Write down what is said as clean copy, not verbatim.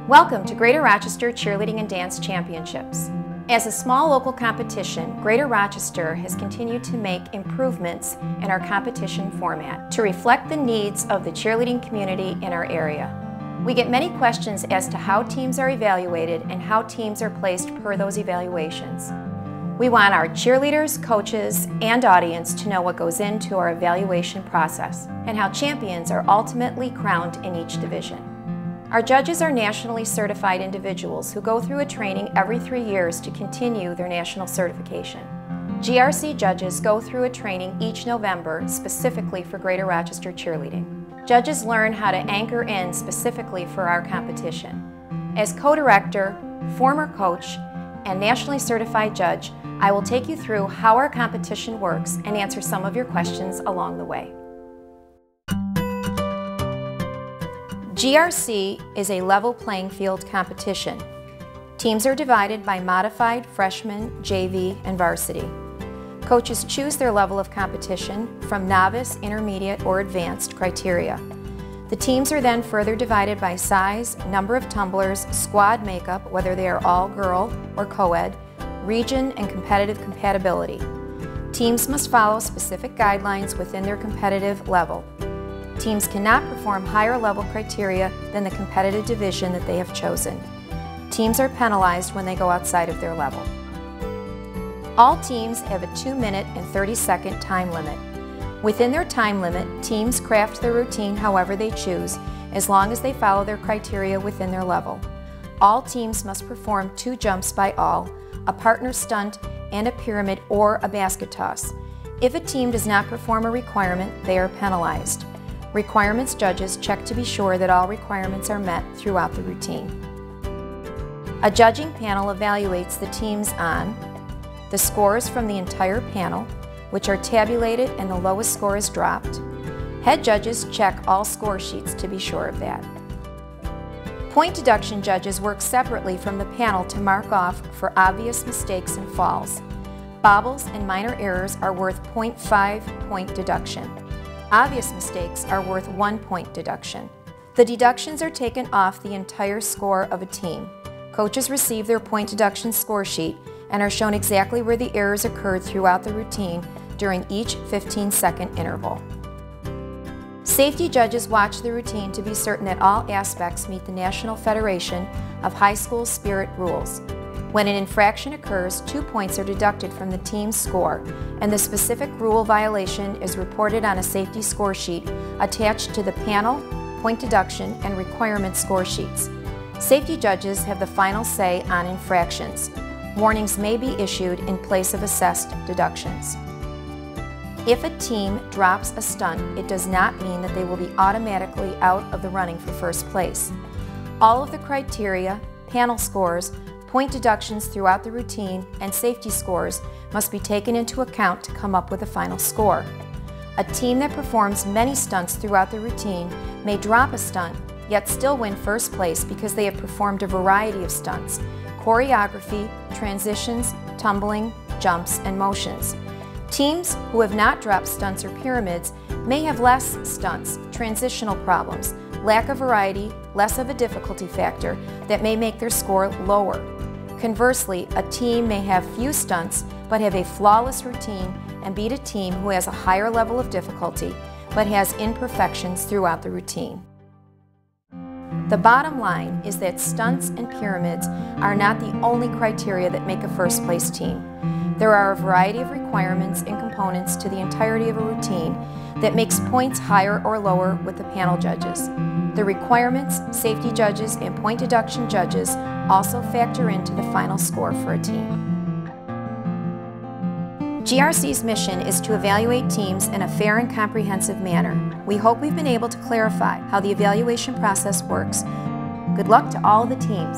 Welcome to Greater Rochester Cheerleading and Dance Championships. As a small local competition, Greater Rochester has continued to make improvements in our competition format to reflect the needs of the cheerleading community in our area. We get many questions as to how teams are evaluated and how teams are placed per those evaluations. We want our cheerleaders, coaches, and audience to know what goes into our evaluation process and how champions are ultimately crowned in each division. Our judges are nationally certified individuals who go through a training every 3 years to continue their national certification. GRC judges go through a training each November specifically for Greater Rochester Cheerleading. Judges learn how to anchor in specifically for our competition. As co-director, former coach, and nationally certified judge, I will take you through how our competition works and answer some of your questions along the way. GRC is a level playing field competition. Teams are divided by modified, freshman, JV, and varsity. Coaches choose their level of competition from novice, intermediate, or advanced criteria. The teams are then further divided by size, number of tumblers, squad makeup, whether they are all girl or co-ed, region, and competitive compatibility. Teams must follow specific guidelines within their competitive level. Teams cannot perform higher level criteria than the competitive division that they have chosen. Teams are penalized when they go outside of their level. All teams have a 2-minute and 30-second time limit. Within their time limit, teams craft their routine however they choose, as long as they follow their criteria within their level. All teams must perform 2 jumps by all, a partner stunt, and a pyramid or a basket toss. If a team does not perform a requirement, they are penalized. Requirements judges check to be sure that all requirements are met throughout the routine. A judging panel evaluates the teams on the scores from the entire panel, which are tabulated and the lowest score is dropped. Head judges check all score sheets to be sure of that. Point deduction judges work separately from the panel to mark off for obvious mistakes and falls. Bobbles and minor errors are worth 0.5 point deduction. Obvious mistakes are worth 1 point deduction. The deductions are taken off the entire score of a team. Coaches receive their point deduction score sheet and are shown exactly where the errors occurred throughout the routine during each 15-second interval. Safety judges watch the routine to be certain that all aspects meet the National Federation of High School Spirit rules. When an infraction occurs, 2 points are deducted from the team's score, and the specific rule violation is reported on a safety score sheet attached to the panel, point deduction, and requirement score sheets. Safety judges have the final say on infractions. Warnings may be issued in place of assessed deductions. If a team drops a stunt, it does not mean that they will be automatically out of the running for first place. All of the criteria, panel scores, point deductions throughout the routine, and safety scores must be taken into account to come up with a final score. A team that performs many stunts throughout the routine may drop a stunt, yet still win first place because they have performed a variety of stunts: choreography, transitions, tumbling, jumps, and motions. Teams who have not dropped stunts or pyramids may have less stunts, transitional problems, lack of variety, less of a difficulty factor that may make their score lower. Conversely, a team may have few stunts but have a flawless routine and beat a team who has a higher level of difficulty but has imperfections throughout the routine. The bottom line is that stunts and pyramids are not the only criteria that make a first place team. There are a variety of requirements and components to the entirety of a routine that makes points higher or lower with the panel judges. The requirements, safety judges, and point deduction judges also factor into the final score for a team. GRC's mission is to evaluate teams in a fair and comprehensive manner. We hope we've been able to clarify how the evaluation process works. Good luck to all the teams.